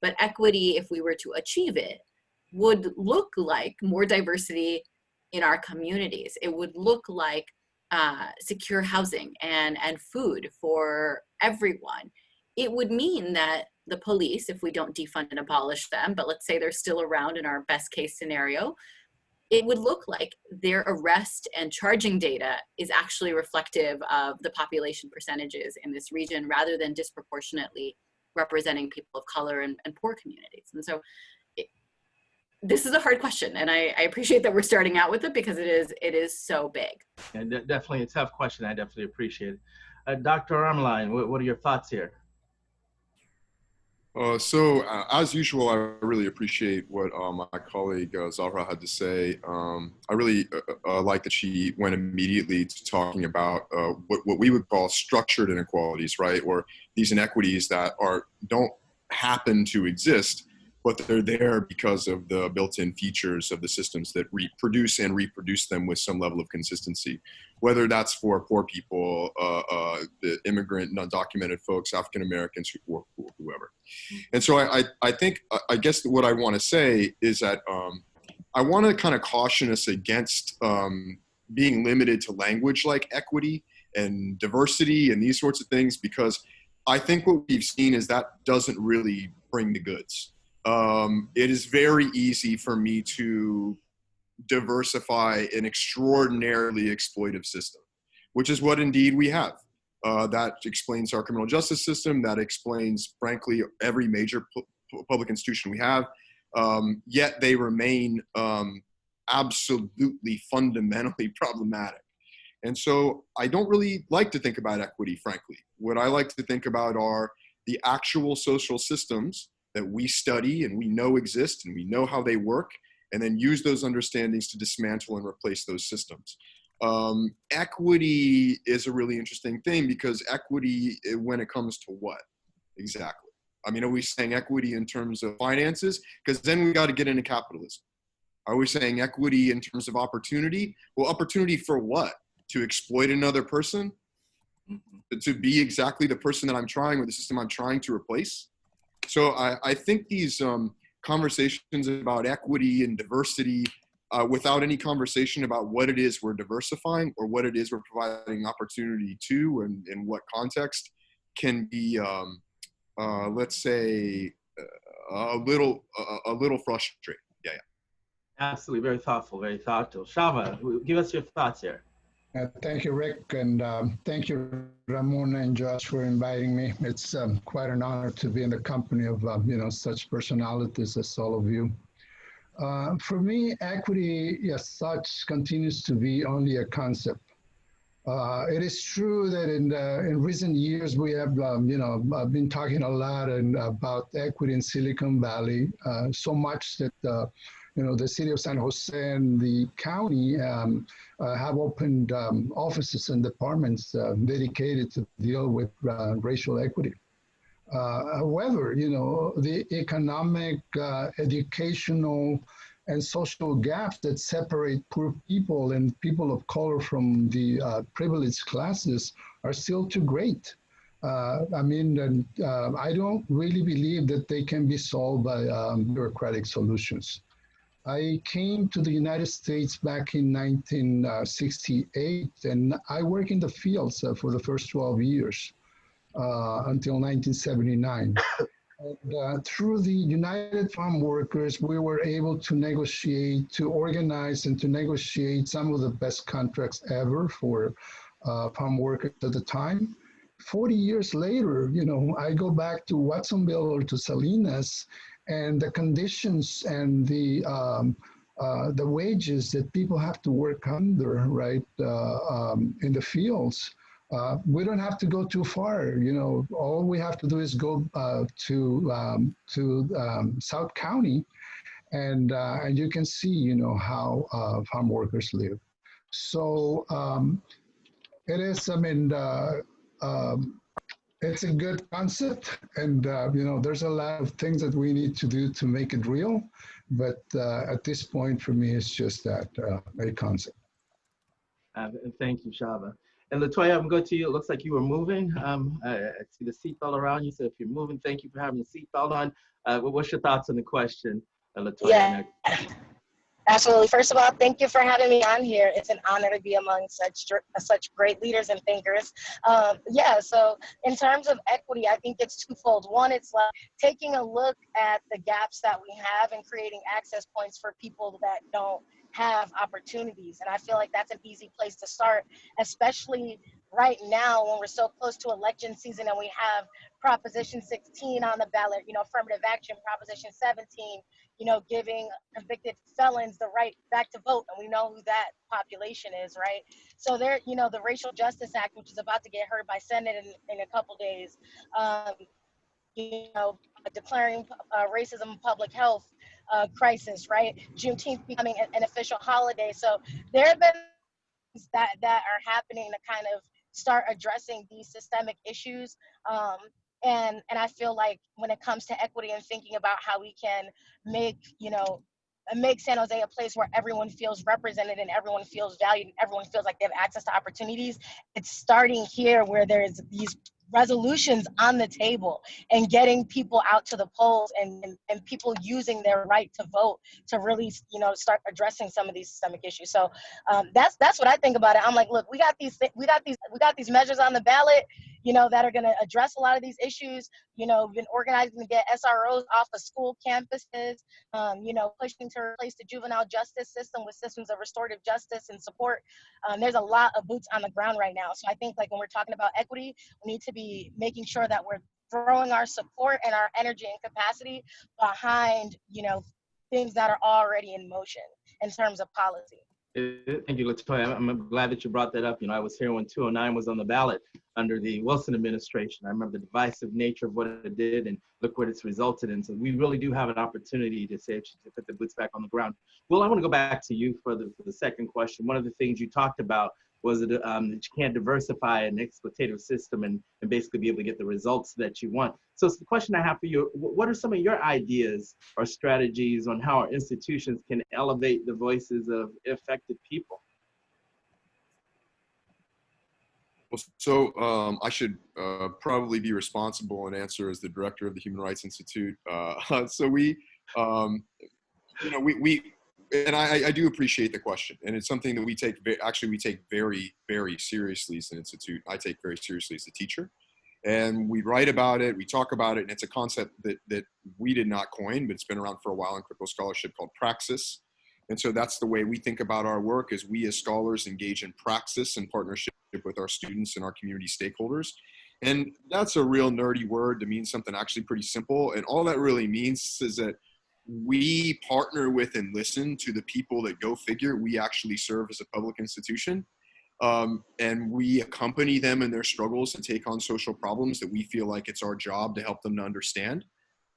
But equity, if we were to achieve it, would look like more diversity in our communities. It would look like secure housing and food for everyone. It would mean that the police, if we don't defund and abolish them, but let's say they're still around in our best case scenario, it would look like their arrest and charging data is actually reflective of the population percentages in this region rather than disproportionately representing people of color and poor communities. And so this is a hard question, and I appreciate that we're starting out with it because it is so big. And definitely a tough question. I definitely appreciate it. Dr. Armeline, what are your thoughts here? As usual, I really appreciate what my colleague Zahra had to say. I really like that she went immediately to talking about what we would call structured inequalities, right? Or these inequities that don't happen to exist, but they're there because of the built-in features of the systems that reproduce them with some level of consistency, whether that's for poor people, the immigrant, undocumented folks, African Americans, or whoever. And so I guess what I want to say is that I want to kind of caution us against being limited to language like equity and diversity and these sorts of things, because I think what we've seen is that doesn't really bring the goods. It is very easy for me to diversify an extraordinarily exploitive system, which is what indeed we have. That explains our criminal justice system. That explains, frankly, every major public institution we have. Yet they remain absolutely fundamentally problematic. And so I don't really like to think about equity, frankly. What I like to think about are the actual social systems that we study and we know exist and we know how they work, and then use those understandings to dismantle and replace those systems. Equity is a really interesting thing, because equity, when it comes to what exactly? I mean, are we saying equity in terms of finances? Because then we got to get into capitalism. Are we saying equity in terms of opportunity? Well, opportunity for what? To exploit another person? To be exactly the person that I'm trying, or the system I'm trying to replace? So I think these conversations about equity and diversity without any conversation about what it is we're diversifying or what it is we're providing opportunity to and in what context can be, let's say, a little frustrating. Yeah. Absolutely, very thoughtful, very thoughtful. Shava, give us your thoughts here. Thank you, Rick, and thank you, Ramona and Josh, for inviting me. It's quite an honor to be in the company of such personalities as all of you. For me, equity as such continues to be only a concept. It is true that in recent years we have been talking a lot about equity in Silicon Valley, so much that the city of San Jose and the county have opened offices and departments dedicated to deal with racial equity. However, the economic, educational, and social gaps that separate poor people and people of color from the privileged classes are still too great. I don't really believe that they can be solved by bureaucratic solutions. I came to the United States back in 1968, and I worked in the fields for the first 12 years until 1979. And, through the United Farm Workers, we were able to negotiate, to organize, and to negotiate some of the best contracts ever for farm workers at the time. 40 years later, I go back to Watsonville or to Salinas, and the conditions and the wages that people have to work under, right, in the fields. We don't have to go too far. All we have to do is go to South County, and you can see, how farm workers live. So it is. It's a good concept, and there's a lot of things that we need to do to make it real. But at this point, for me, it's just that a concept. Thank you, Shava. And Latoya, I'm going to you. It looks like you were moving. I see the seatbelt around you. So if you're moving, thank you for having the seatbelt on. What's your thoughts on the question, Latoya? Yeah, absolutely. First of all, thank you for having me on here. It's an honor to be among such great leaders and thinkers. Yeah, so in terms of equity, I think it's twofold. One, it's like taking a look at the gaps that we have and creating access points for people that don't have opportunities. And I feel like that's an easy place to start, especially right now when we're so close to election season and we have Proposition 16 on the ballot, affirmative action, Proposition 17, giving convicted felons the right back to vote. And we know who that population is, right? So there, the Racial Justice Act, which is about to get heard by Senate in a couple days, declaring racism public health crisis, right? Juneteenth becoming an official holiday. So there have been things that are happening to kind of start addressing these systemic issues. And I feel like when it comes to equity and thinking about how we can make, make San Jose a place where everyone feels represented and everyone feels valued and everyone feels like they have access to opportunities, it's starting here where there's these resolutions on the table and getting people out to the polls and people using their right to vote to really, start addressing some of these systemic issues. So that's what I think about it. I'm like, look, we got these measures on the ballot, that are going to address a lot of these issues. We've been organizing to get SROs off of school campuses, pushing to replace the juvenile justice system with systems of restorative justice and support. There's a lot of boots on the ground right now. So I think like when we're talking about equity, we need to be making sure that we're throwing our support and our energy and capacity behind, things that are already in motion in terms of policy. Thank you, Latoya. I'm glad that you brought that up. I was here when 209 was on the ballot under the Wilson administration. I remember the divisive nature of what it did, and look what it's resulted in. So we really do have an opportunity to put the boots back on the ground. Well, I want to go back to you for the second question. One of the things you talked about was that you can't diversify an exploitative system and basically be able to get the results that you want. So the question I have for you, what are some of your ideas or strategies on how our institutions can elevate the voices of affected people? So I should probably be responsible and answer as the director of the Human Rights Institute. So and I do appreciate the question, and it's something that we take very, very seriously as an institute. I take very seriously as a teacher, and we write about it, we talk about it, and it's a concept that we did not coin, but it's been around for a while in critical scholarship called praxis. And so that's the way we think about our work, is we as scholars engage in praxis in partnership with our students and our community stakeholders. And that's a real nerdy word to mean something actually pretty simple. And all that really means is that we partner with and listen to the people that, go figure, we actually serve as a public institution. And we accompany them in their struggles to take on social problems that we feel like it's our job to help them to understand.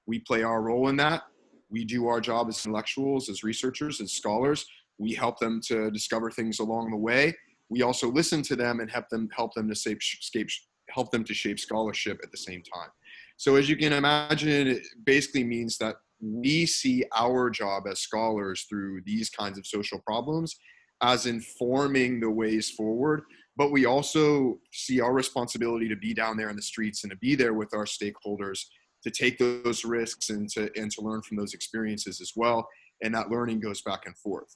We play our role in that. We do our job as intellectuals, as researchers, as scholars. We help them to discover things along the way. We also listen to them and help them to shape scholarship at the same time. So as you can imagine, it basically means that we see our job as scholars through these kinds of social problems as informing the ways forward, but we also see our responsibility to be down there in the streets and to be there with our stakeholders, to take those risks and to learn from those experiences as well. And that learning goes back and forth.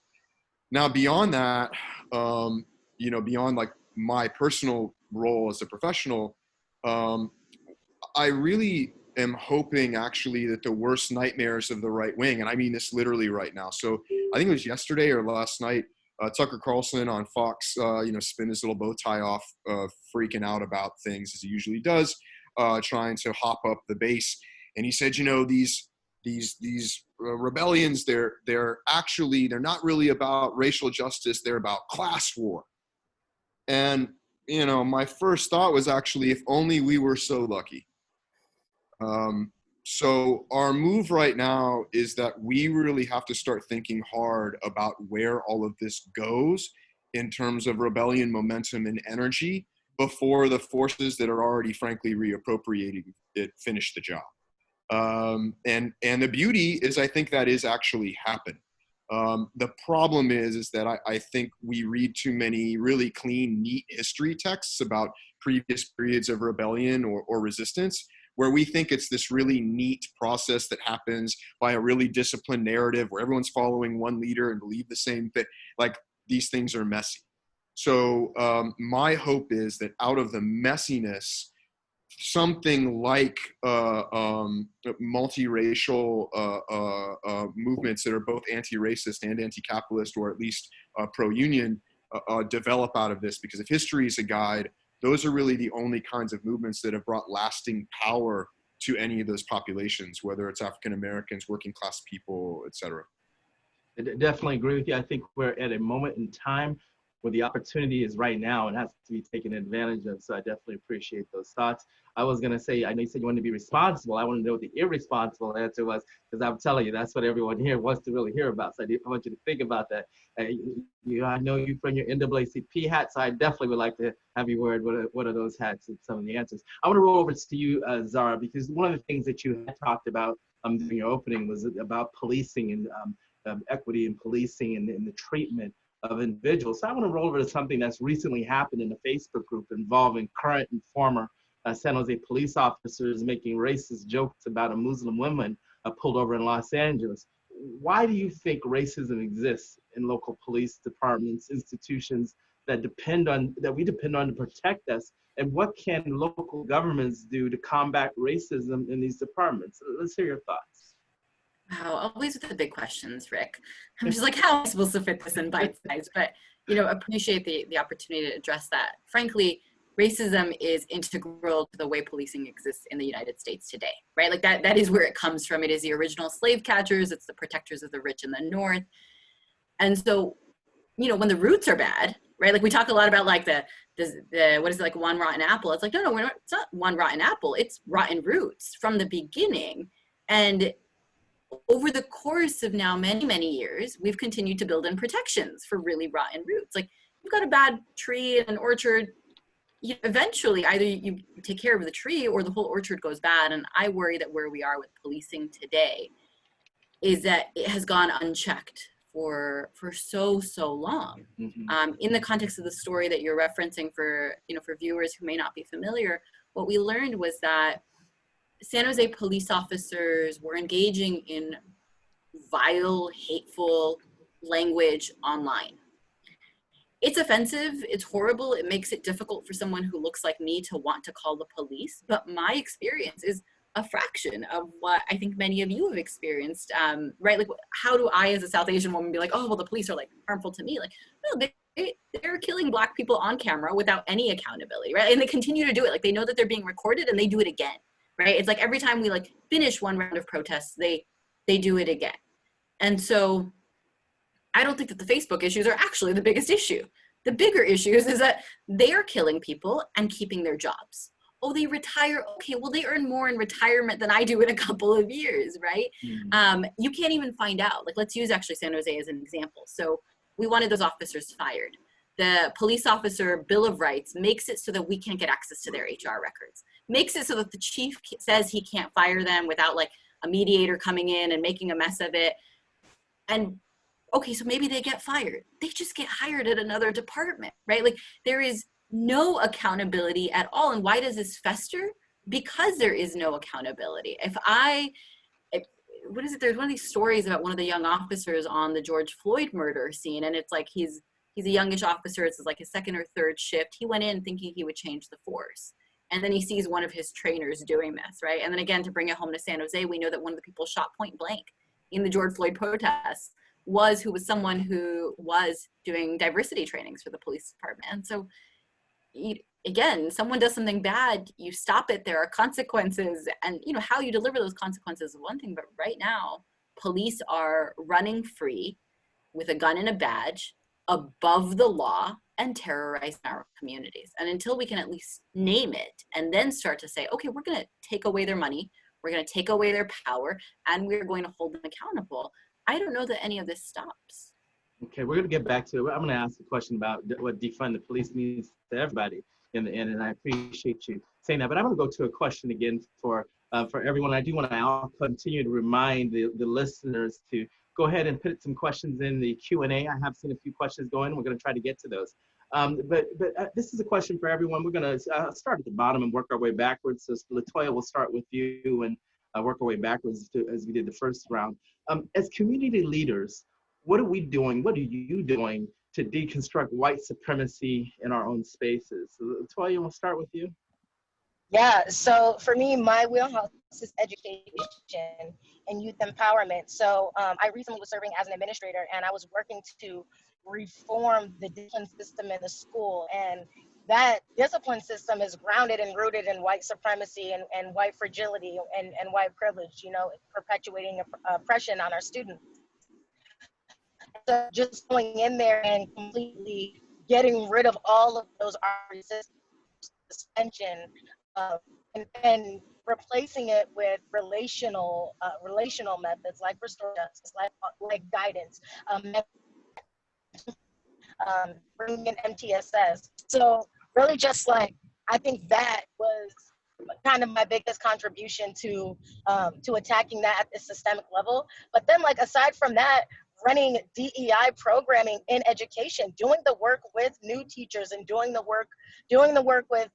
Now, beyond that, beyond like my personal role as a professional, I really am hoping actually that the worst nightmares of the right wing, and I mean this literally right now. So I think it was yesterday or last night, Tucker Carlson on Fox, spin his little bow tie off, freaking out about things as he usually does, trying to hop up the base. And he said, these rebellions, they're not really about racial justice. They're about class war. And, my first thought was actually, if only we were so lucky. So our move right now is that we really have to start thinking hard about where all of this goes in terms of rebellion, momentum, and energy before the forces that are already, frankly, reappropriating it finish the job. And the beauty is, I think that is actually happening. The problem is that I think we read too many really clean, neat history texts about previous periods of rebellion or resistance, where we think it's this really neat process that happens by a really disciplined narrative where everyone's following one leader and believe the same thing. Like, these things are messy. So my hope is that out of the messiness, something like multiracial movements that are both anti-racist and anti-capitalist, or at least pro-union, develop out of this. Because if history is a guide, those are really the only kinds of movements that have brought lasting power to any of those populations, whether it's African Americans, working class people, et cetera. I definitely agree with you. I think we're at a moment in time where the opportunity is right now and has to be taken advantage of. So I definitely appreciate those thoughts. I was going to say, I know you said you wanted to be responsible. I want to know what the irresponsible answer was, because I'm telling you, that's what everyone here wants to really hear about. So I want you to think about that. I know you from your NAACP hat, so I definitely would like to have you wear what are those hats and some of the answers. I want to roll over to you, Zara, because one of the things that you had talked about in your opening was about policing and equity in policing and the treatment of individuals. So I want to roll over to something that's recently happened in a Facebook group involving current and former San Jose police officers making racist jokes about a Muslim woman pulled over in Los Angeles. Why do you think racism exists in local police departments, institutions that we depend on to protect us? And what can local governments do to combat racism in these departments? Let's hear your thoughts. Wow, always with the big questions, Rick. I'm just like, how am I supposed to fit this in bite size? But, appreciate the opportunity to address that. Frankly, racism is integral to the way policing exists in the United States today, right? Like that is where it comes from. It is the original slave catchers. It's the protectors of the rich in the North. And so, when the roots are bad, right? Like we talk a lot about like the what is it, like one rotten apple? It's like, no, it's not one rotten apple. It's rotten roots from the beginning. And over the course of now many, many years, we've continued to build in protections for really rotten roots. Like you've got a bad tree in an orchard, eventually either you take care of the tree or the whole orchard goes bad. And I worry that where we are with policing today is that it has gone unchecked for so long. Mm-hmm. In the context of the story that you're referencing for viewers who may not be familiar, what we learned was that San Jose police officers were engaging in vile, hateful language online. It's offensive, it's horrible, it makes it difficult for someone who looks like me to want to call the police, but my experience is a fraction of what I think many of you have experienced, right? Like, how do I as a South Asian woman be like, oh, well, the police are like harmful to me? Like, no, they're killing Black people on camera without any accountability, right? And they continue to do it. Like, they know that they're being recorded and they do it again. Right? It's like every time we like finish one round of protests, they do it again. And so I don't think that the Facebook issues are actually the biggest issue. The bigger issues is that they are killing people and keeping their jobs. Oh, they retire. Okay, well, they earn more in retirement than I do in a couple of years, right? Mm-hmm. You can't even find out. Like, let's use actually San Jose as an example. So we wanted those officers fired. The police officer Bill of Rights makes it so that we can't get access to their HR records. Makes it so that the chief says he can't fire them without like a mediator coming in and making a mess of it. And okay, so maybe they get fired. They just get hired at another department, right? Like there is no accountability at all. And why does this fester? Because there is no accountability. What is it? There's one of these stories about one of the young officers on the George Floyd murder scene. And it's like, he's a youngish officer. It's like his second or third shift. He went in thinking he would change the force. And then he sees one of his trainers doing this, right? And then again, to bring it home to San Jose, we know that one of the people shot point blank in the George Floyd protests was someone who was doing diversity trainings for the police department. And so, again, someone does something bad, you stop it, there are consequences. And how you deliver those consequences is one thing, but right now, police are running free with a gun and a badge above the law and terrorize our communities. And until we can at least name it and then start to say, okay, we're going to take away their money, we're going to take away their power, and we're going to hold them accountable, I don't know that any of this stops. Okay, we're going to get back to it. I'm going to ask a question about what defund the police means to everybody in the end, and I appreciate you saying that. But I'm going to go to a question again for everyone. I do want to continue to remind the listeners to go ahead and put some questions in the Q&A. I have seen a few questions going. We're going to try to get to those. But this is a question for everyone. We're going to start at the bottom and work our way backwards. So Latoya, we'll start with you and work our way backwards as we did the first round. As community leaders, what are we doing? What are you doing to deconstruct white supremacy in our own spaces? So Latoya, we'll start with you. Yeah, so for me, my wheelhouse is education and youth empowerment. So I recently was serving as an administrator, and I was working to reform the discipline system in the school. And that discipline system is grounded and rooted in white supremacy and white fragility and white privilege, you know, perpetuating oppression on our students. So just going in there and completely getting rid of all of those suspension and replacing it with relational methods like restorative justice, like guidance, bringing in MTSS. So really just like, I think that was kind of my biggest contribution to attacking that at the systemic level. But then like, aside from that, running DEI programming in education, doing the work with new teachers and doing the work with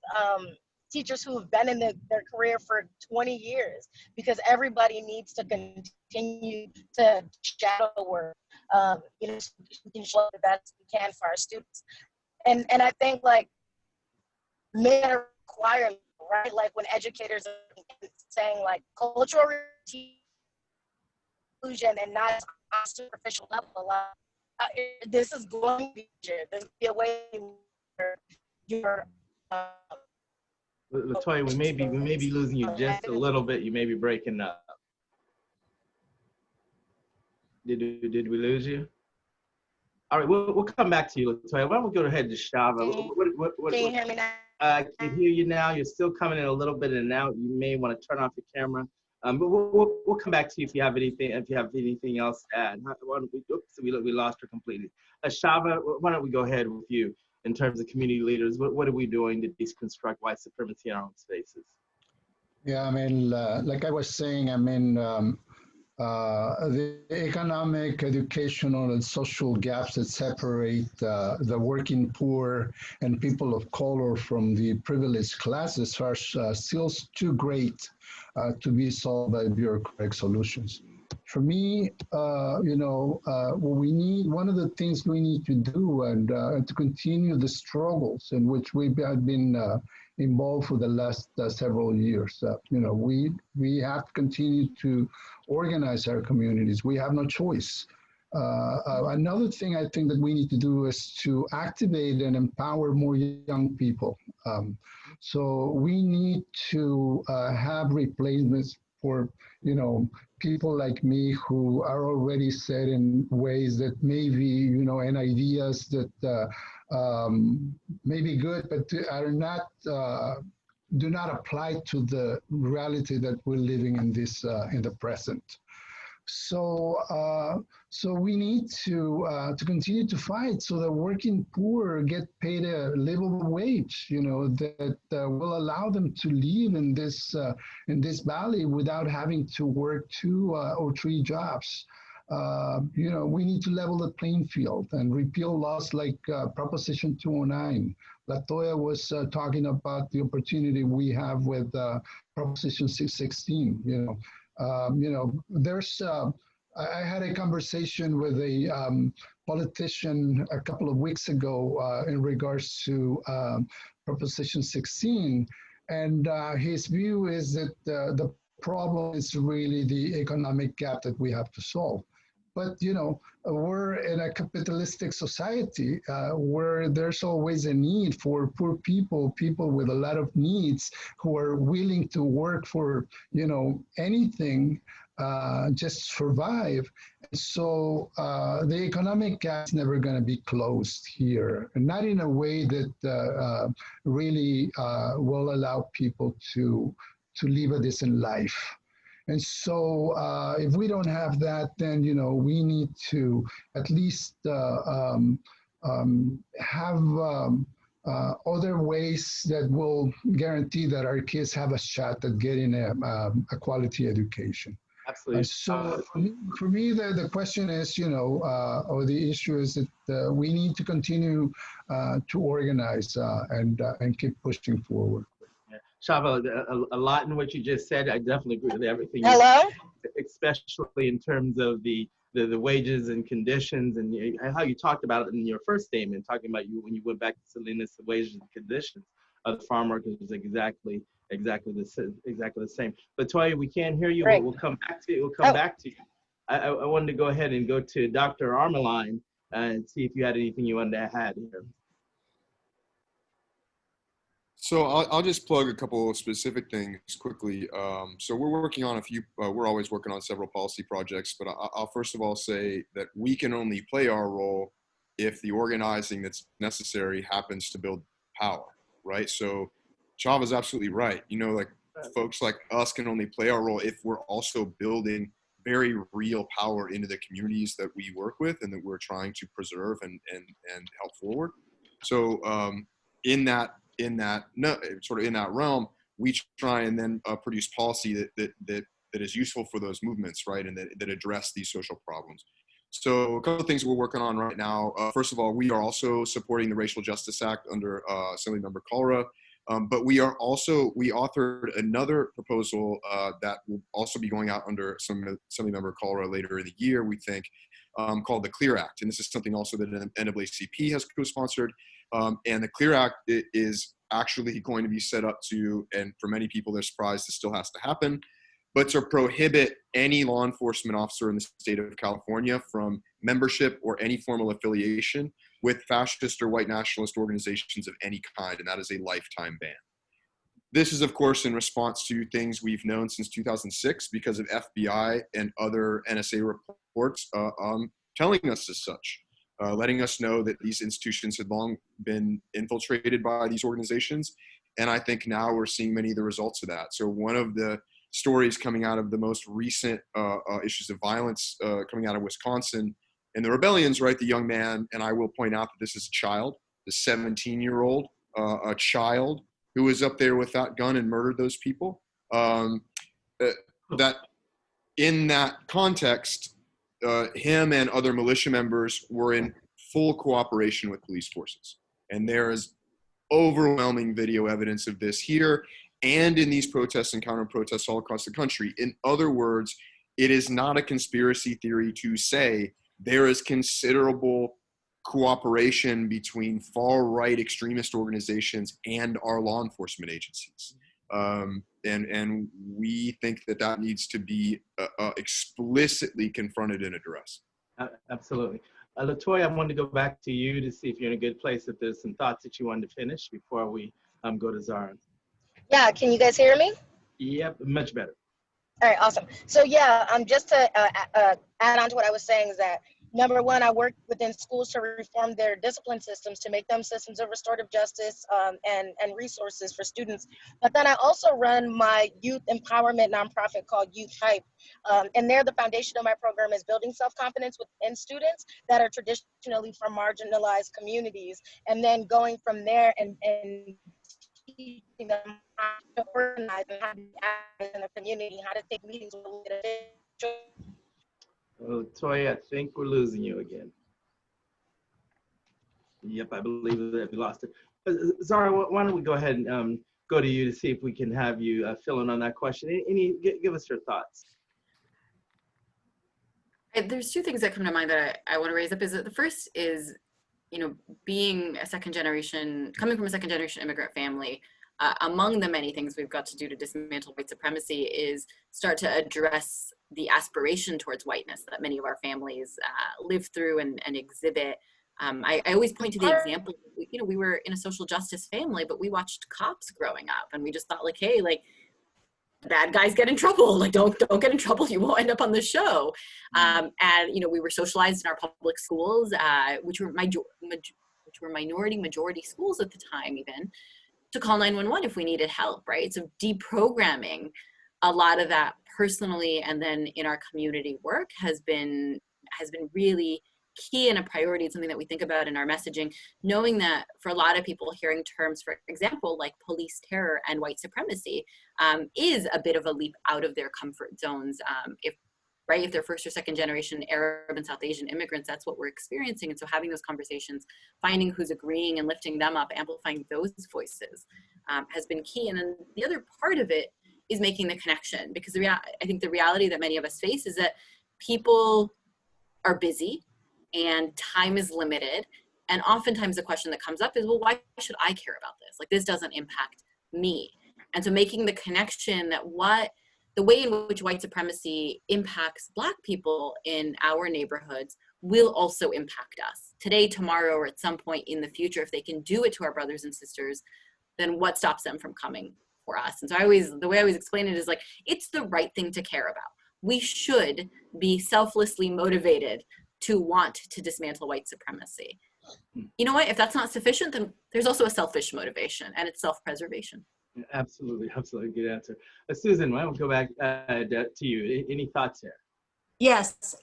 teachers who have been in their career for 20 years, because everybody needs to continue to shadow work, you know, so we can show the best we can for our students. And I think like main requirement, right? Like when educators are saying like cultural inclusion and not on a superficial level, this is going to be, there's going to be a way where you're Latoya, we may be losing you just a little bit. You may be breaking up. Did we lose you? All right, we'll come back to you, Latoya. Why don't we go ahead to Shava? Can you hear me now? I can hear you now. You're still coming in a little bit in and out. You may want to turn off your camera. But we'll come back to you if you have anything else to add. Why don't we, oops, we lost her completely. Shava, why don't we go ahead with you in terms of community leaders? What are we doing to deconstruct white supremacy in our own spaces? Yeah, I mean, like I was saying, I mean, the economic, educational, and social gaps that separate the working poor and people of color from the privileged classes are still too great to be solved by bureaucratic solutions. For me, you know, what we need, one of the things we need to do and to continue the struggles in which we've been involved for the last several years. You know, we have to continue to organize our communities. We have no choice. Another thing I think that we need to do is to activate and empower more young people. So we need to have replacements for, you know, people like me who are already set in ways that maybe, you know, and ideas that may be good, but are not, do not apply to the reality that we're living in this, in the present. So, so we need to continue to fight so the working poor get paid a livable wage, you know, that will allow them to live in this valley without having to work 2 or 3 jobs. You know, we need to level the playing field and repeal laws like Proposition 209. Latoya was talking about the opportunity we have with Proposition 616. You know, there's. I had a conversation with a politician a couple of weeks ago in regards to Proposition 16, and his view is that the problem is really the economic gap that we have to solve. But, you know, we're in a capitalistic society where there's always a need for poor people, people with a lot of needs who are willing to work for, you know, anything, just survive. So the economic gap is never going to be closed here, and not in a way that really will allow people to live a decent life. And so if we don't have that, then, you know, we need to at least have other ways that will guarantee that our kids have a shot at getting a quality education. Absolutely. So for me, the question is, or the issue is that we need to continue to organize and keep pushing forward. Yeah. Shava, a lot in what you just said. I definitely agree with everything you Hello? said, especially in terms of the wages and conditions and how you talked about it in your first statement, talking about you when you went back to Salinas, the wages and conditions of the farm workers was exactly the same. But Toya, we can't hear you. Great. We'll come back to you. We'll come back to you. I wanted to go ahead and go to Dr. Armeline and see if you had anything you wanted to add here. So I'll just plug a couple of specific things quickly. So we're working on we're always working on several policy projects, but I'll first of all say that we can only play our role if the organizing that's necessary happens to build power, right? So Chava's absolutely right. Like folks like us can only play our role if we're also building very real power into the communities that we work with and that we're trying to preserve and help forward. So in that realm, we try and then produce policy that is useful for those movements, right, and that address these social problems. So a couple of things we're working on right now. First of all, we are also supporting the Racial Justice Act under Assemblymember Kalra, but we authored another proposal that will also be going out under Assemblymember Kalra later in the year, we think, called the CLEAR Act, and this is something also that NAACP has co-sponsored. And the CLEAR Act is actually going to be set up to, and for many people they're surprised this still has to happen, but to prohibit any law enforcement officer in the state of California from membership or any formal affiliation with fascist or white nationalist organizations of any kind, and that is a lifetime ban. This is, of course, in response to things we've known since 2006 because of FBI and other NSA reports telling us as such. Letting us know that these institutions had long been infiltrated by these organizations. And I think now we're seeing many of the results of that. So one of the stories coming out of the most recent issues of violence coming out of Wisconsin and the rebellions, right, the young man, and I will point out that this is a child, the 17-year-old, a child who was up there with that gun and murdered those people. That in that context, him and other militia members were in full cooperation with police forces. And there is overwhelming video evidence of this here and in these protests and counter-protests all across the country. In other words, it is not a conspiracy theory to say there is considerable cooperation between far-right extremist organizations and our law enforcement agencies. And we think that needs to be explicitly confronted and addressed. Absolutely. LaToya, I wanted to go back to you to see if you're in a good place, if there's some thoughts that you wanted to finish before we go to Zara. Yeah, can you guys hear me? Yep, much better. All right, awesome. So yeah, just to add on to what I was saying is that, number one, I work within schools to reform their discipline systems to make them systems of restorative justice and resources for students. But then I also run my youth empowerment nonprofit called Youth Hype. And there, the foundation of my program is building self-confidence within students that are traditionally from marginalized communities, and then going from there and teaching them how to organize and how to be active in the community, how to take meetings with officials. Oh, Toya, I think we're losing you again. Yep, I believe that we lost it. Zara, why don't we go ahead and go to you to see if we can have you fill in on that question. Give us your thoughts. There's two things that come to mind that I want to raise up. Is that the first is, being a coming from a second generation immigrant family, among the many things we've got to do to dismantle white supremacy is start to address the aspiration towards whiteness that many of our families live through and exhibit. I always point to the example, we were in a social justice family, but we watched Cops growing up, and we just thought, like, hey, like, bad guys get in trouble, like, don't get in trouble, you won't end up on the show. And we were socialized in our public schools, which were minority majority schools at the time, even, to call 911 if we needed help, right? So deprogramming a lot of that personally and then in our community work has been really key and a priority. It's something that we think about in our messaging, knowing that for a lot of people, hearing terms, for example, like police terror and white supremacy is a bit of a leap out of their comfort zones. If they're first or second generation Arab and South Asian immigrants, that's what we're experiencing. And so having those conversations, finding who's agreeing and lifting them up, amplifying those voices has been key. And then the other part of it is making the connection, because I think the reality that many of us face is that people are busy and time is limited. And oftentimes the question that comes up is, well, why should I care about this? Like, this doesn't impact me. And so making the connection that the way in which white supremacy impacts Black people in our neighborhoods will also impact us today, tomorrow, or at some point in the future. If they can do it to our brothers and sisters, then what stops them from coming for us? And so the way I always explain it is like, it's the right thing to care about. We should be selflessly motivated to want to dismantle white supremacy. You know what? If that's not sufficient, then there's also a selfish motivation, and it's self-preservation. Absolutely, absolutely, good answer. Susan, why don't we go back to you? Any thoughts here? Yes.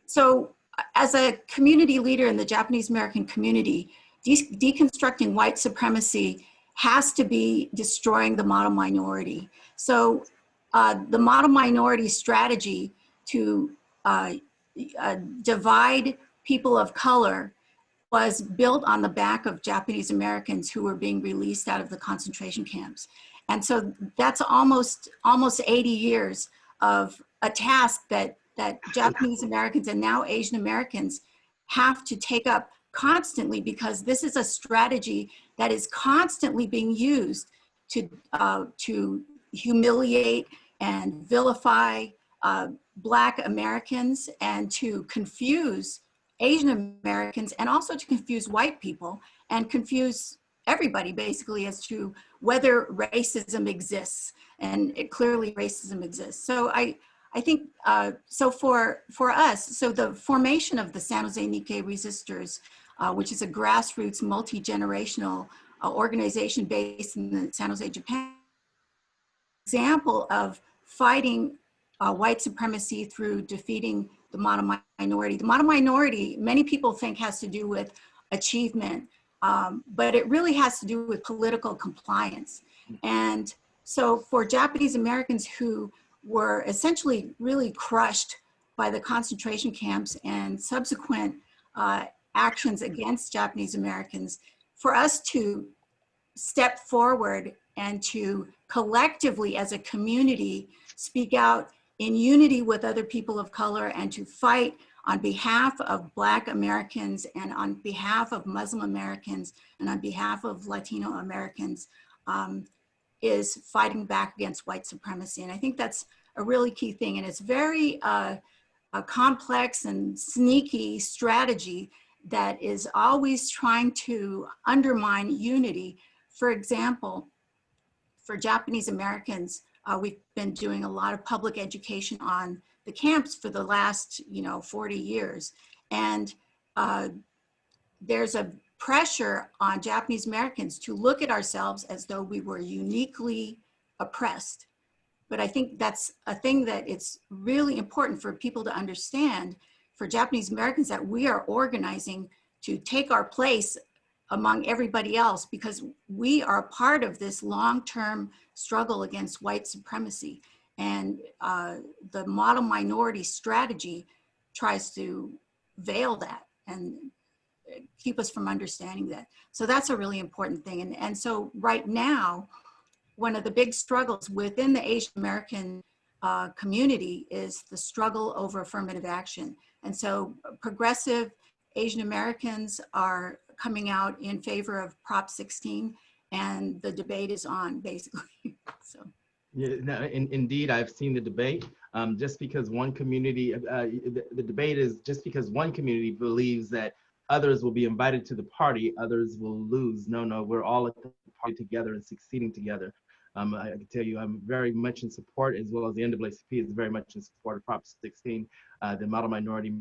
So as a community leader in the Japanese American community, deconstructing white supremacy has to be destroying the model minority. So the model minority strategy to divide people of color was built on the back of Japanese Americans who were being released out of the concentration camps. And so that's almost 80 years of a task that Japanese Americans and now Asian Americans have to take up constantly, because this is a strategy that is constantly being used to humiliate and vilify Black Americans and to confuse Asian Americans, and also to confuse white people and confuse everybody basically as to whether racism exists. And clearly racism exists. So I think, so for us, so the formation of the San Jose Nikkei Resistors, which is a grassroots multi-generational organization based in the San Jose, Japan, example of fighting white supremacy through defeating the model minority. The model minority, many people think, has to do with achievement, but it really has to do with political compliance. And so for Japanese Americans who were essentially really crushed by the concentration camps and subsequent actions against Japanese Americans, for us to step forward and to collectively as a community speak out in unity with other people of color and to fight on behalf of Black Americans and on behalf of Muslim Americans and on behalf of Latino Americans is fighting back against white supremacy. And I think that's a really key thing. And it's very a complex and sneaky strategy that is always trying to undermine unity. For example, for Japanese Americans, we've been doing a lot of public education on the camps for the last 40 years. And there's a pressure on Japanese Americans to look at ourselves as though we were uniquely oppressed. But I think that's a thing that it's really important for people to understand, for Japanese Americans, that we are organizing to take our place among everybody else, because we are a part of this long-term struggle against white supremacy. And the model minority strategy tries to veil that and keep us from understanding that. So that's a really important thing. And so right now, one of the big struggles within the Asian American community is the struggle over affirmative action. And so progressive Asian Americans are coming out in favor of Prop 16, and the debate is on, basically. So. Yeah, no, indeed, I've seen the debate. Just because one community, the debate is just because one community believes that others will be invited to the party, others will lose. No, we're all at the party together and succeeding together. I can tell you, I'm very much in support, as well as the NAACP is very much in support of Prop 16, the model minority.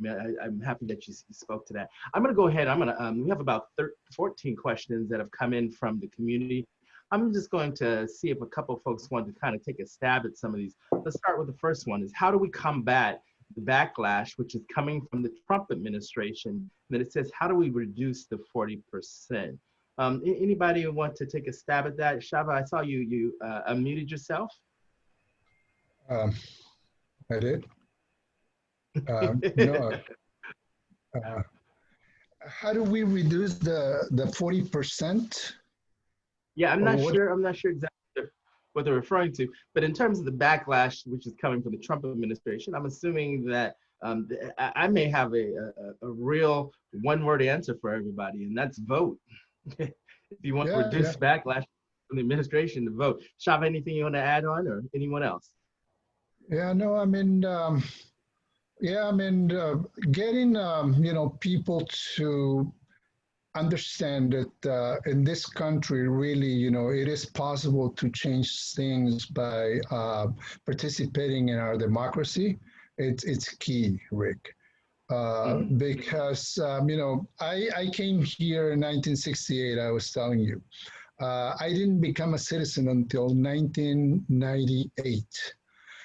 I'm happy that you spoke to that. I'm going to go ahead. We have about 14 questions that have come in from the community. I'm just going to see if a couple of folks want to kind of take a stab at some of these. Let's start with the first one: is how do we combat the backlash, which is coming from the Trump administration. Then it says, how do we reduce the 40%? Anybody want to take a stab at that? Shava, I saw you unmuted yourself. I did. No. How do we reduce the 40%? Yeah, I'm not sure exactly what they're referring to, but in terms of the backlash, which is coming from the Trump administration, I'm assuming that I may have a real one-word answer for everybody, and that's vote. If you want to reduce backlash from the administration, to vote. Shava, anything you want to add on, or anyone else? Yeah, no, I mean, getting people to understand that in this country, really, it is possible to change things by participating in our democracy. It's key, Rick. Because, I came here in 1968, I was telling you. I didn't become a citizen until 1998.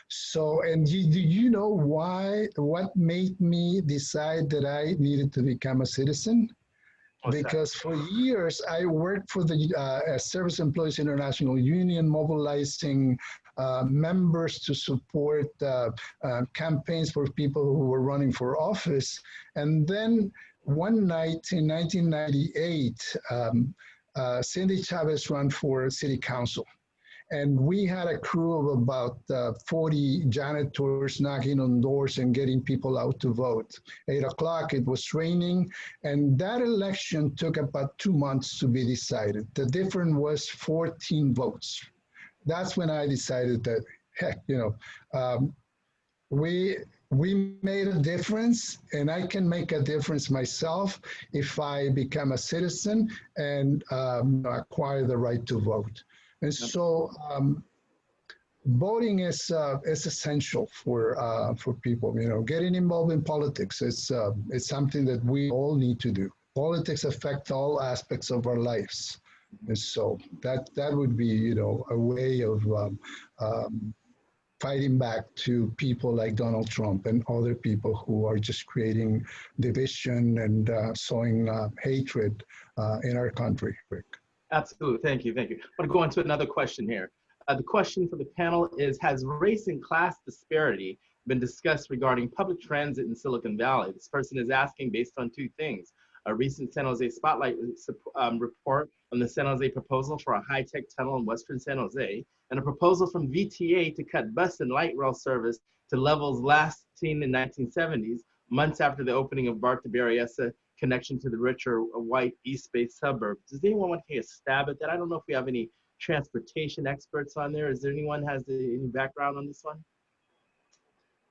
So, and do you know what made me decide that I needed to become a citizen? Because for years, I worked for the Service Employees International Union, mobilizing members to support campaigns for people who were running for office. And then one night in 1998, Cindy Chavez ran for city council. And we had a crew of about 40 janitors knocking on doors and getting people out to vote. 8 o'clock, it was raining, and that election took about 2 months to be decided. The difference was 14 votes. That's when I decided that, heck, we made a difference, and I can make a difference myself if I become a citizen and acquire the right to vote. And so voting is essential for people. Getting involved in politics is something that we all need to do. Politics affect all aspects of our lives, and so that would be a way of fighting back to people like Donald Trump and other people who are just creating division and sowing hatred in our country, Rick. Absolutely, thank you. I want to go on to another question here. The question for the panel is, has race and class disparity been discussed regarding public transit in Silicon Valley? This person is asking based on two things. A recent San Jose Spotlight report on the San Jose proposal for a high-tech tunnel in Western San Jose, and a proposal from VTA to cut bus and light rail service to levels last seen in the 1970s, months after the opening of BART to Berryessa connection to the richer white East Bay suburb. Does anyone want to take a stab at that? I don't know if we have any transportation experts on there. Is there anyone has any background on this one?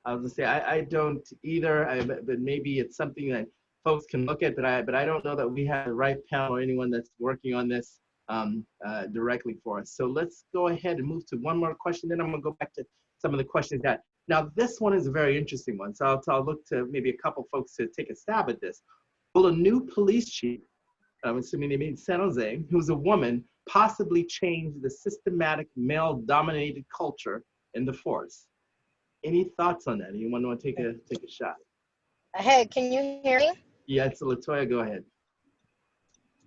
I was gonna say I don't either, but maybe it's something that folks can look at. But I don't know that we have the right panel or anyone that's working on this directly for us. So let's go ahead and move to one more question. Then I'm gonna go back to some of the questions that. Now this one is a very interesting one. So I'll look to maybe a couple folks to take a stab at this. Will a new police chief, I'm assuming they mean San Jose, who's a woman, possibly change the systematic male-dominated culture in the force? Any thoughts on that? Anyone want to take a shot? Hey, can you hear me? Yeah, it's Latoya. Go ahead.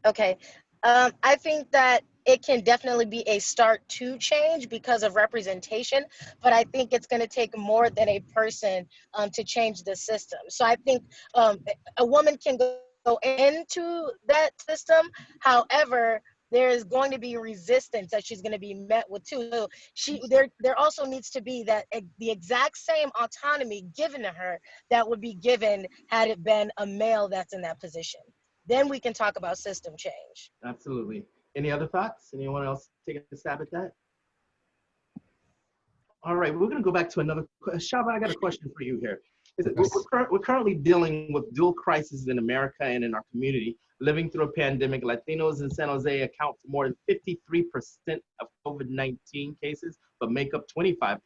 Okay. I think that it can definitely be a start to change because of representation, but I think it's going to take more than a person to change the system. So I think a woman can go into that system. However, there is going to be resistance that she's going to be met with too. So there also needs to be that the exact same autonomy given to her that would be given had it been a male that's in that position. Then we can talk about system change. Absolutely. Any other thoughts? Anyone else take a stab at that? All right, we're going to go back to another. Shava, I got a question for you here. We're currently dealing with dual crises in America and in our community. Living through a pandemic, Latinos in San Jose account for more than 53% of COVID-19 cases, but make up 25%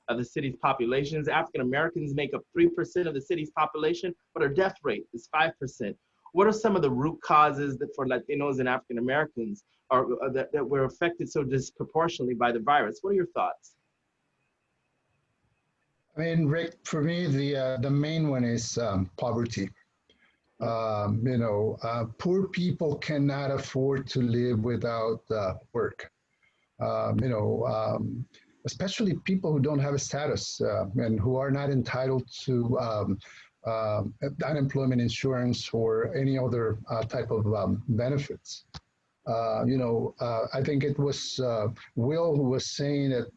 of the city's populations. African Americans make up 3% of the city's population, but our death rate is 5%. What are some of the root causes that for Latinos and African Americans that were affected so disproportionately by the virus? What are your thoughts? I mean, Rick, for me, the main one is poverty. Poor people cannot afford to live without work. You know, especially people who don't have a status and who are not entitled to unemployment insurance or any other type of benefits. I think it was Will who was saying that,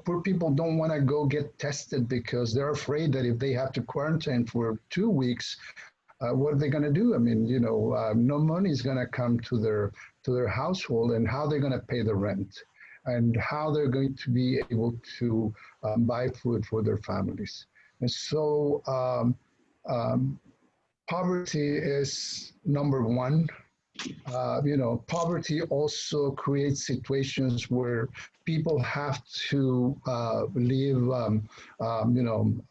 poor people don't want to go get tested because they're afraid that if they have to quarantine for 2 weeks, what are they going to do? I mean, no money is going to come to their household, and how they're going to pay the rent, and how they're going to be able to buy food for their families. And so poverty is number one. Poverty also creates situations where people have to live, in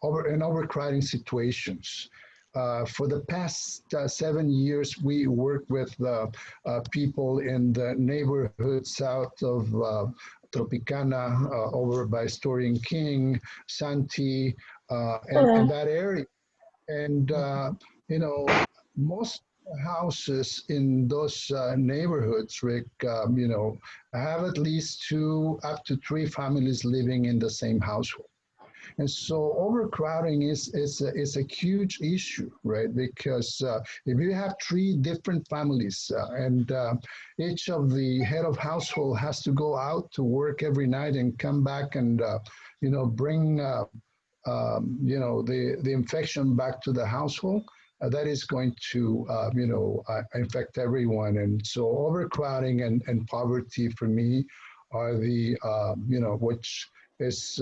overcrowding situations. For the past 7 years, we worked with people in the neighborhood south of Tropicana, over by Story and King, Santee, and that area. And, most houses in those neighborhoods, Rick, have at least 2 up to 3 families living in the same household. And so overcrowding is a huge issue, right? Because if you have 3 different families and each of the head of household has to go out to work every night and come back and, bring, the infection back to the household, that is going to, infect everyone. And so overcrowding and poverty for me are the, which is,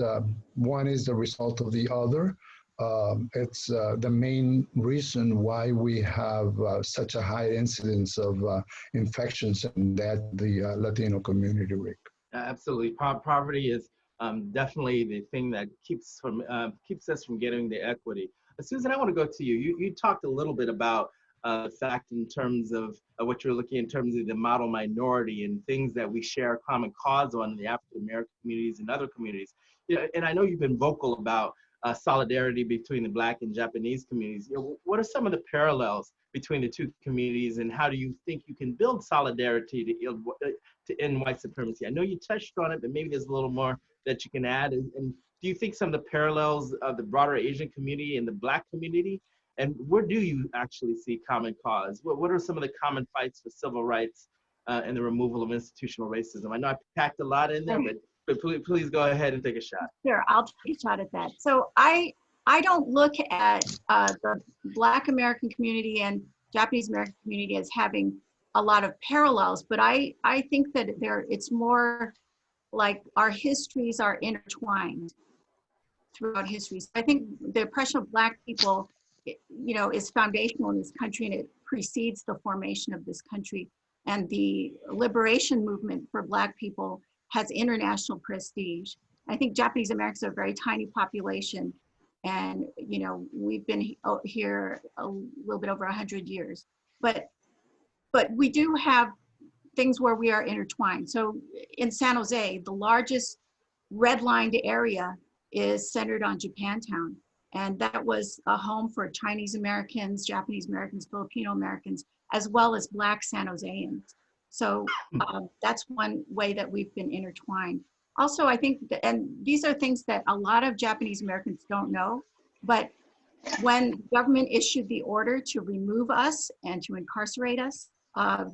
one is the result of the other. It's the main reason why we have such a high incidence of infections and that the Latino community, Rick. Absolutely. Poverty is definitely the thing that keeps us from getting the equity. Susan, I want to go to you. You talked a little bit about the fact in terms of what you're looking in terms of the model minority and things that we share a common cause on in the African American communities and other communities. And I know you've been vocal about solidarity between the Black and Japanese communities. What are some of the parallels between the 2 communities, and how do you think you can build solidarity to end white supremacy? I know you touched on it, but maybe there's a little more that you can add. And do you think some of the parallels of the broader Asian community and the Black community, and where do you actually see common cause? What are some of the common fights for civil rights and the removal of institutional racism? I know I packed a lot in there, but please go ahead and take a shot. Sure, I'll take a shot at that. So I don't look at the Black American community and Japanese American community as having a lot of parallels, but I think that it's more like our histories are intertwined throughout history. So I think the oppression of Black people, is foundational in this country, and it precedes the formation of this country. And the liberation movement for Black people has international prestige. I think Japanese Americans are a very tiny population, and we've been here a little bit over 100 years. But we do have things where we are intertwined. So in San Jose, the largest redlined area is centered on Japantown. And that was a home for Chinese Americans, Japanese Americans, Filipino Americans, as well as Black San Joseans. So that's one way that we've been intertwined. Also, I think, and these are things that a lot of Japanese Americans don't know, but when the government issued the order to remove us and to incarcerate us,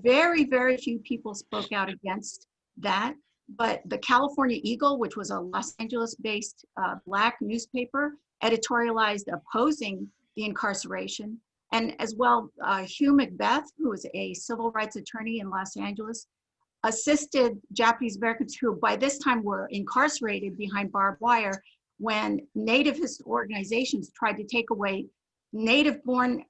very, very few people spoke out against that. But the California Eagle, which was a Los Angeles-based Black newspaper, editorialized opposing the incarceration. And as well, Hugh Macbeth, who is a civil rights attorney in Los Angeles, assisted Japanese Americans who by this time were incarcerated behind barbed wire when nativist organizations tried to take away native-born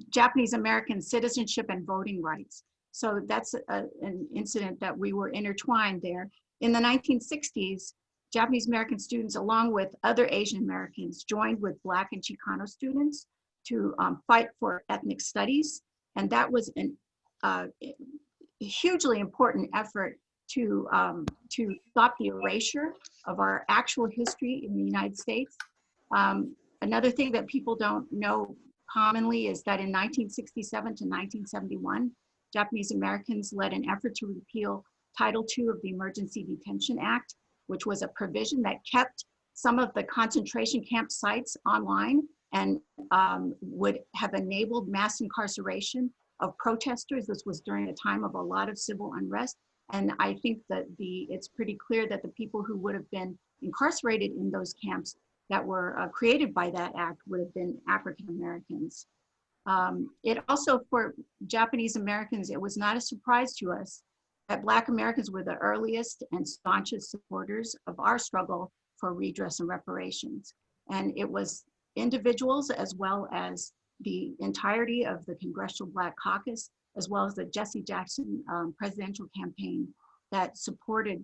Japanese American citizenship and voting rights. So that's an incident that we were intertwined there. In the 1960s, Japanese American students, along with other Asian Americans, joined with Black and Chicano students to fight for ethnic studies. And that was a hugely important effort to stop the erasure of our actual history in the United States. Another thing that people don't know commonly is that in 1967 to 1971, Japanese Americans led an effort to repeal Title II of the Emergency Detention Act, which was a provision that kept some of the concentration camp sites online and would have enabled mass incarceration of protesters. This was during a time of a lot of civil unrest. And I think that it's pretty clear that the people who would have been incarcerated in those camps that were created by that act would have been African Americans. It also, for Japanese Americans, it was not a surprise to us that Black Americans were the earliest and staunchest supporters of our struggle for redress and reparations. And it was individuals as well as the entirety of the Congressional Black Caucus, as well as the Jesse Jackson presidential campaign that supported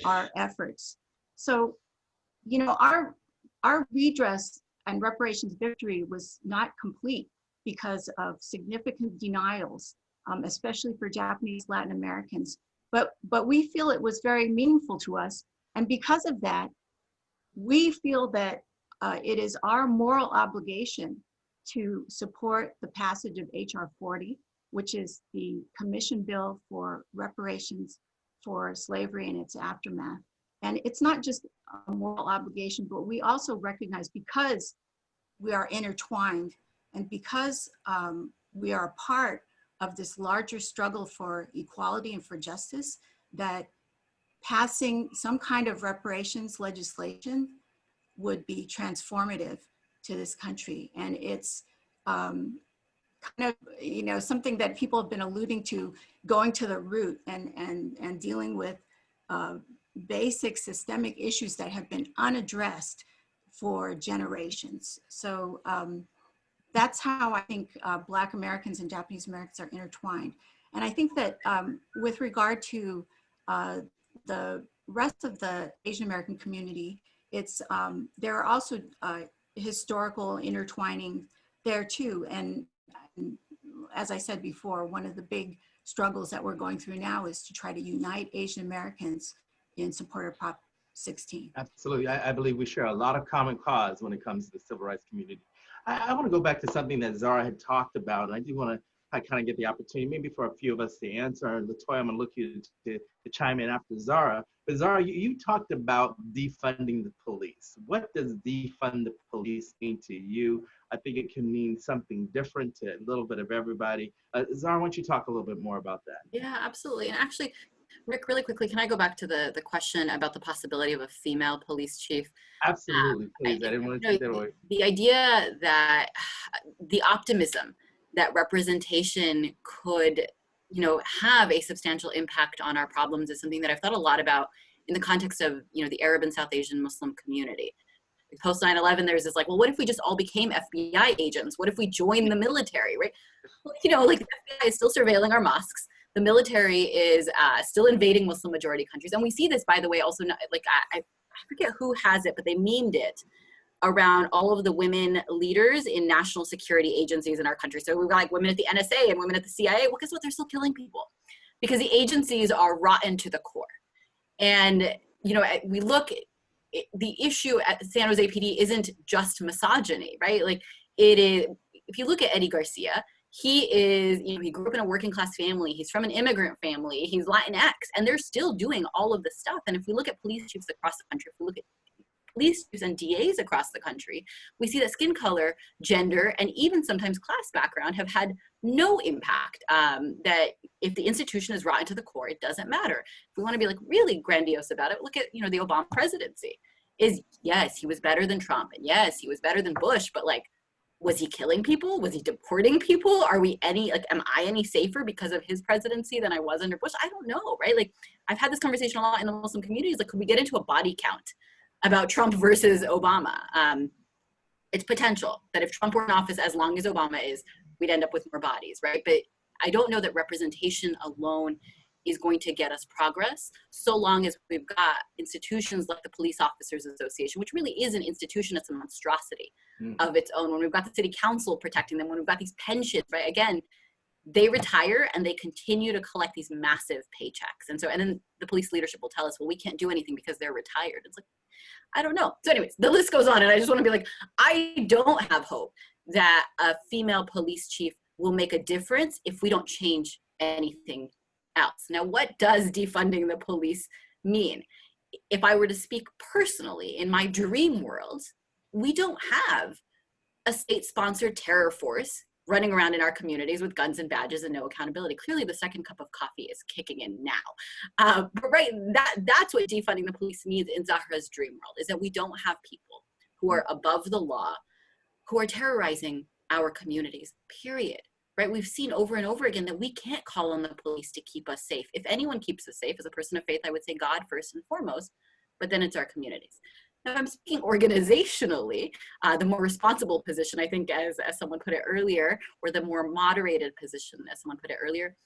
our efforts. So, you know, our redress and reparations victory was not complete because of significant denials, especially for Japanese Latin Americans. But we feel it was very meaningful to us. And because of that, we feel that it is our moral obligation to support the passage of H.R. 40, which is the commission bill for reparations for slavery and its aftermath. And it's not just a moral obligation, but we also recognize, because we are intertwined and because we are a part of this larger struggle for equality and for justice, that passing some kind of reparations legislation would be transformative to this country. And it's kind of, you know, something that people have been alluding to, going to the root and dealing with basic systemic issues that have been unaddressed for generations. So that's how I think Black Americans and Japanese Americans are intertwined. And I think that with regard to the rest of the Asian American community, it's there are also historical intertwining there too. And as I said before, one of the big struggles that we're going through now is to try to unite Asian Americans in support of Prop 16. Absolutely. I believe we share a lot of common cause when it comes to the civil rights community. I want to go back to something that Zara had talked about, and I do want to kind of get the opportunity, maybe for a few of us to answer. And Latoya, I'm going to look you to chime in after Zara. But Zara, you talked about defunding the police. What does defund the police mean to you? I think it can mean something different to a little bit of everybody. Zara, why don't you talk a little bit more about that? Yeah, absolutely. And actually, Rick, really quickly, can I go back to the question about the possibility of a female police chief? Absolutely, please. I didn't want to take that away. The idea that the optimism that representation could, you know, have a substantial impact on our problems is something that I've thought a lot about in the context of, you know, the Arab and South Asian Muslim community. Post 9/11, there's this like, well, what if we just all became FBI agents? What if we joined the military, right? You know, like the FBI is still surveilling our mosques. The military is still invading Muslim majority countries. And we see this, by the way, also, like, I forget who has it, but they memed it around all of the women leaders in national security agencies in our country. So we've got like women at the NSA and women at the CIA. Well, guess what? They're still killing people because the agencies are rotten to the core. And, you know, we look, the issue at San Jose PD isn't just misogyny, right? Like, it is, if you look at Eddie Garcia, he is, you know, he grew up in a working class family. He's from an immigrant family. He's Latinx, and they're still doing all of this stuff. And if we look at police chiefs across the country, if we look at police chiefs and DAs across the country, we see that skin color, gender, and even sometimes class background have had no impact. That if the institution is rotten to the core, it doesn't matter. If we want to be like really grandiose about it, look at, you know, the Obama presidency. Is, yes, he was better than Trump, and yes, he was better than Bush, but like, was he killing people? Was he deporting people? Are we any, like, am I any safer because of his presidency than I was under Bush? I don't know, right? Like, I've had this conversation a lot in the Muslim communities. Like, could we get into a body count about Trump versus Obama? It's potential that if Trump were in office as long as Obama is, we'd end up with more bodies, right? But I don't know that representation alone is going to get us progress, so long as we've got institutions like the Police Officers Association, which really is an institution, it's a monstrosity of its own. When we've got the city council protecting them, when we've got these pensions, right? Again, they retire and they continue to collect these massive paychecks. And then the police leadership will tell us, well, we can't do anything because they're retired. It's like, I don't know. So anyways, the list goes on, and I just want to be like, I don't have hope that a female police chief will make a difference if we don't change anything else. Now, what does defunding the police mean? If I were to speak personally, in my dream world, we don't have a state-sponsored terror force running around in our communities with guns and badges and no accountability. Clearly, the second cup of coffee is kicking in now. But right, that's what defunding the police means in Zahra's dream world, is that we don't have people who are above the law, who are terrorizing our communities, period. Right? We've seen over and over again that we can't call on the police to keep us safe. If anyone keeps us safe, as a person of faith, I would say God first and foremost, but then it's our communities. Now, if I'm speaking organizationally, the more responsible position, I think, as someone put it earlier, or the more moderated position, as someone put it earlier,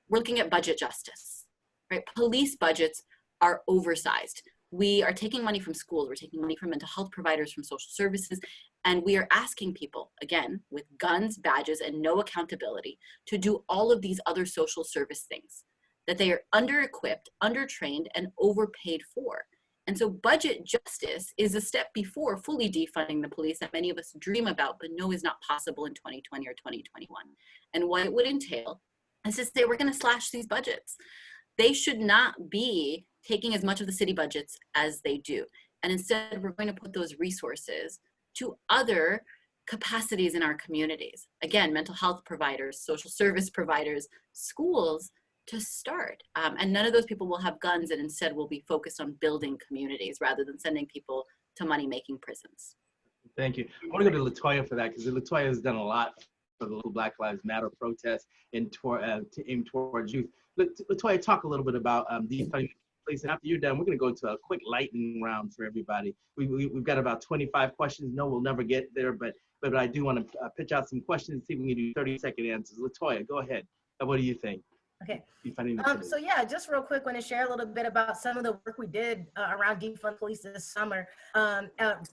we're looking at budget justice, right? Police budgets are oversized. We are taking money from schools, we're taking money from mental health providers, from social services, and we are asking people, again, with guns, badges, and no accountability, to do all of these other social service things that they are under-equipped, under-trained, and overpaid for. And so budget justice is a step before fully defunding the police that many of us dream about, but know is not possible in 2020 or 2021. And what it would entail is to say, we're going to slash these budgets. They should not be taking as much of the city budgets as they do. And instead, we're going to put those resources to other capacities in our communities. Again, mental health providers, social service providers, schools to start. And none of those people will have guns, and instead will be focused on building communities rather than sending people to money-making prisons. Thank you. I want to go to Latoya for that, because Latoya has done a lot for the local Black Lives Matter protest and to aim towards youth. Latoya, talk a little bit about defunding police. And after you're done, we're going to go into a quick lightning round for everybody. We've got about 25 questions. No, we'll never get there, but I do want to pitch out some questions and see if we can do 30-second answers. Latoya, go ahead. What do you think? Okay. So yeah, just real quick, want to share a little bit about some of the work we did around defund police this summer.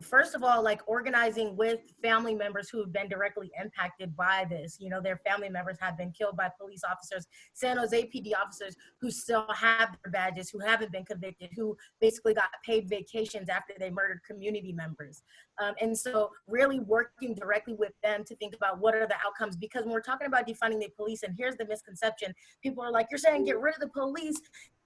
First of all, like organizing with family members who have been directly impacted by this. You know, their family members have been killed by police officers, San Jose PD officers who still have their badges, who haven't been convicted, who basically got paid vacations after they murdered community members. And so really working directly with them to think about what are the outcomes, because when we're talking about defunding the police, and here's the misconception, people are like, you're saying get rid of the police.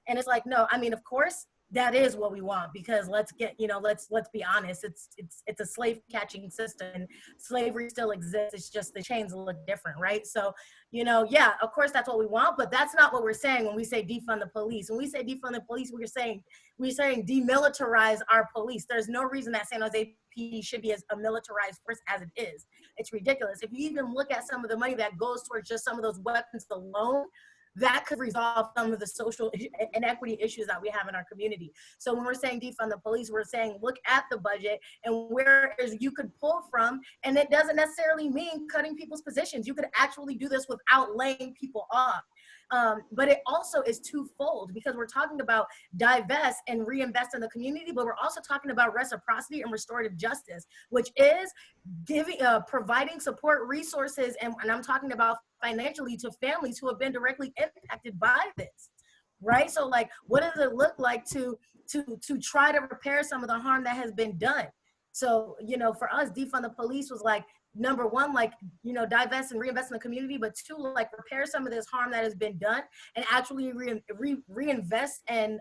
And it's like, no, I mean, of course, that is what we want, because let's be honest, it's a slave catching system, and slavery still exists. It's just the chains look different, right? So, yeah, of course that's what we want, but that's not what we're saying when we say defund the police. When we say defund the police, we're saying demilitarize our police. There's no reason that San Jose PD should be as a militarized force as it is. It's ridiculous. If you even look at some of the money that goes towards just some of those weapons alone, that could resolve some of the social inequity issues that we have in our community. So when we're saying defund the police, we're saying look at the budget and where you could pull from, and it doesn't necessarily mean cutting people's positions. You could actually do this without laying people off. But it also is twofold, because we're talking about divest and reinvest in the community, but we're also talking about reciprocity and restorative justice, which is providing support resources, and I'm talking about financially, to families who have been directly impacted by this, right? So like, what does it look like to try to repair some of the harm that has been done? So, for us, defund the police was like, number one, like, divest and reinvest in the community, but two, like, repair some of this harm that has been done and actually reinvest in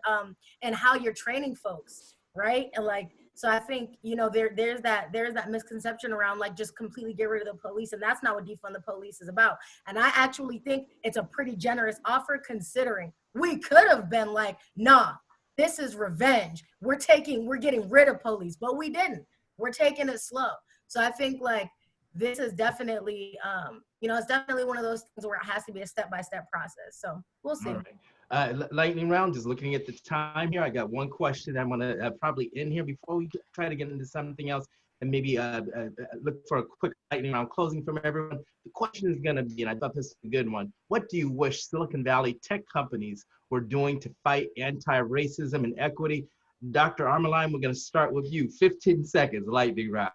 how you're training folks, right? And like, so I think, there's that misconception around like just completely get rid of the police, and that's not what defund the police is about. And I actually think it's a pretty generous offer, considering we could have been like, nah, this is revenge. We're getting rid of police, but we didn't. We're taking it slow. So I think like this is definitely, it's definitely one of those things where it has to be a step-by-step process. So we'll see. All right. Lightning round, just looking at the time here. I got one question I'm going to probably end here before we try to get into something else, and maybe look for a quick lightning round closing from everyone. The question is going to be, and I thought this was a good one, what do you wish Silicon Valley tech companies were doing to fight anti-racism and equity? Dr. Armeline, we're going to start with you. 15 seconds, lightning round.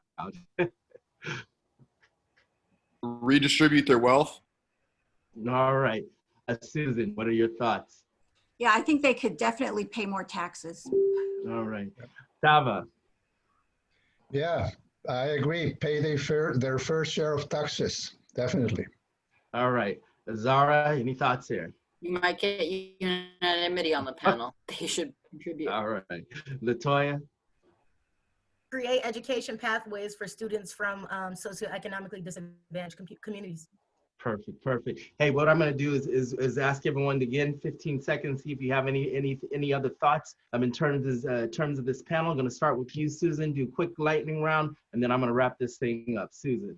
Redistribute their wealth. All right. Susan, what are your thoughts? Yeah, I think they could definitely pay more taxes. All right. Tava. Yeah, I agree. Pay their fair share of taxes, definitely. All right. Zara, any thoughts here? You might get unanimity on the panel. They should contribute. All right. Latoya? Create education pathways for students from socioeconomically disadvantaged communities. Perfect, perfect. Hey, what I'm going to do is ask everyone to, again, 15 seconds, see if you have any other thoughts in terms of this panel. I'm going to start with you, Susan, do a quick lightning round, and then I'm going to wrap this thing up. Susan.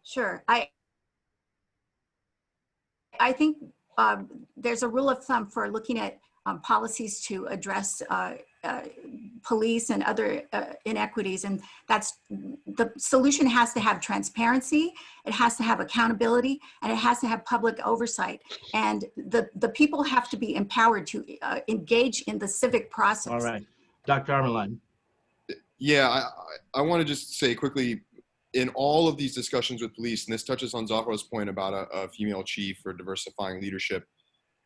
Sure. I think there's a rule of thumb for looking at policies to address police and other inequities, and that's the solution has to have transparency, it has to have accountability, and it has to have public oversight. And the people have to be empowered to engage in the civic process. All right. Dr. Armeline. Yeah, I want to just say quickly, in all of these discussions with police, and this touches on Zahra's point about a female chief or diversifying leadership,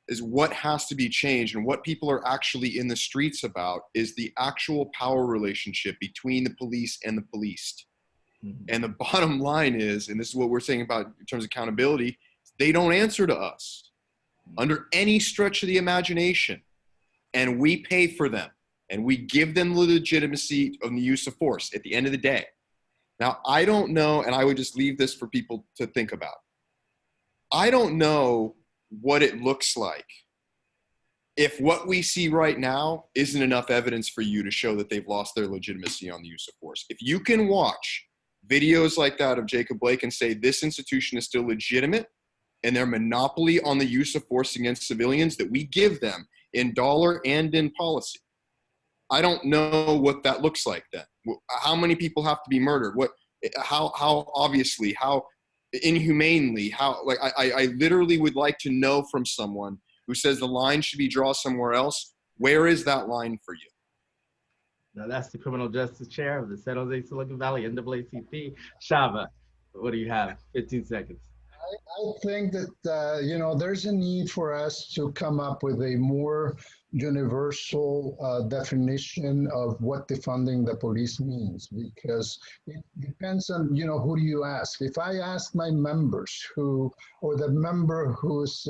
is what has to be changed and what people are actually in the streets about is the actual power relationship between the police and the policed. Mm-hmm. And the bottom line is, and this is what we're saying about in terms of accountability, they don't answer to us under any stretch of the imagination. And we pay for them and we give them the legitimacy of the use of force at the end of the day. Now, I don't know, and I would just leave this for people to think about. I don't know what it looks like if what we see right now isn't enough evidence for you to show that they've lost their legitimacy on the use of force. If you can watch videos like that of Jacob Blake and say this institution is still legitimate and their monopoly on the use of force against civilians that we give them in dollar and in policy, I don't know what that looks like then. How many people have to be murdered? How obviously, how inhumanely, I literally would like to know from someone who says the line should be drawn somewhere else. Where is that line for you? Now that's the criminal justice chair of the San Jose Silicon Valley NAACP. Shava, what do you have? 15 seconds. I think that, there's a need for us to come up with a more universal definition of what defunding the police means, because it depends on, who do you ask? If I ask my members or the member whose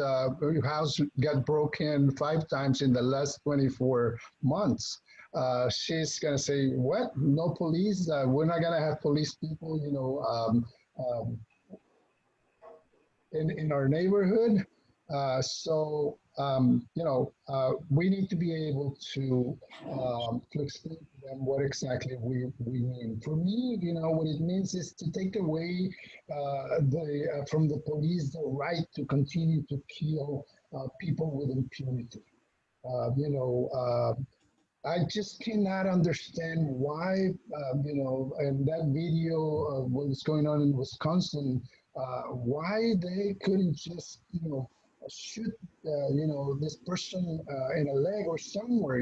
house got broken 5 times in the last 24 months, she's going to say, what? No police? We're not going to have police people, in our neighborhood. We need to be able to explain to them what exactly we mean. For me, what it means is to take away from the police the right to continue to kill people with impunity. I just cannot understand why, and that video of what's going on in Wisconsin, why they couldn't just, shoot, this person in a leg or somewhere.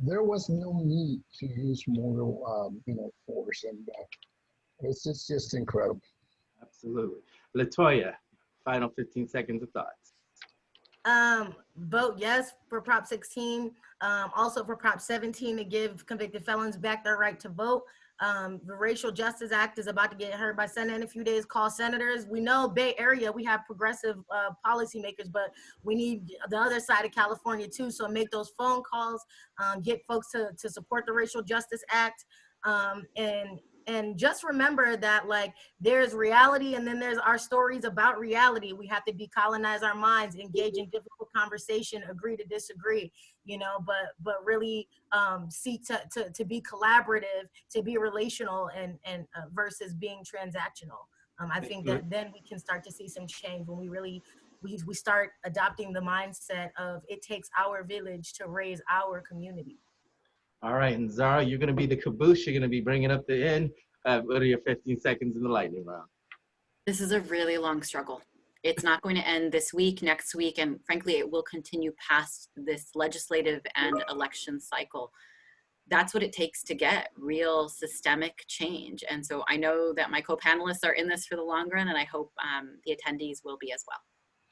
There was no need to use more, force, and it's just incredible. Absolutely. Latoya, final 15 seconds of thoughts. Vote yes for Prop 16. Also for Prop 17 to give convicted felons back their right to vote. The Racial Justice Act is about to get heard by Senate in a few days. Call senators. We know Bay Area, we have progressive policymakers, but we need the other side of California too. So make those phone calls, get folks to support the Racial Justice Act. And just remember that, like, there's reality and then there's our stories about reality. We have to decolonize our minds, engage in difficult conversation, agree to disagree, but really seek to be collaborative, to be relational and versus being transactional. I think that then we can start to see some change when we start adopting the mindset of it takes our village to raise our community. All right, and Zara, you're going to be the caboose. You're going to be bringing up the end. What are your 15 seconds in the lightning round? This is a really long struggle. It's not going to end this week, next week, and frankly, it will continue past this legislative and election cycle. That's what it takes to get real systemic change. And so I know that my co-panelists are in this for the long run, and I hope the attendees will be as well.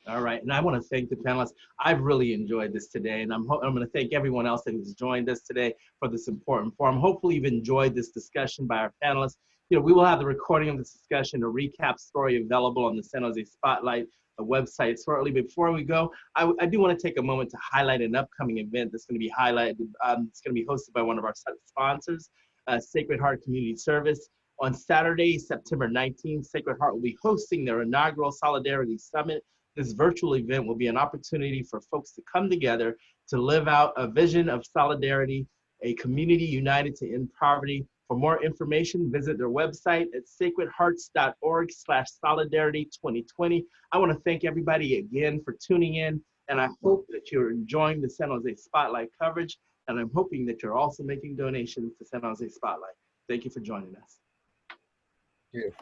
All right, and I want to thank the panelists. I've really enjoyed this today, and I'm going to thank everyone else that has joined us today for this important forum. Hopefully, you've enjoyed this discussion by our panelists. You know, we will have the recording of this discussion, a recap story available on the San Jose Spotlight website shortly. Before we go, I do want to take a moment to highlight an upcoming event that's going to be highlighted. It's going to be hosted by one of our sponsors, Sacred Heart Community Service. On Saturday, September 19th, Sacred Heart will be hosting their inaugural Solidarity Summit. This virtual event will be an opportunity for folks to come together to live out a vision of solidarity, a community united to end poverty. For more information, visit their website at sacredhearts.org/solidarity2020. I want to thank everybody again for tuning in, and I hope that you're enjoying the San Jose Spotlight coverage, and I'm hoping that you're also making donations to San Jose Spotlight. Thank you for joining us. Thank you.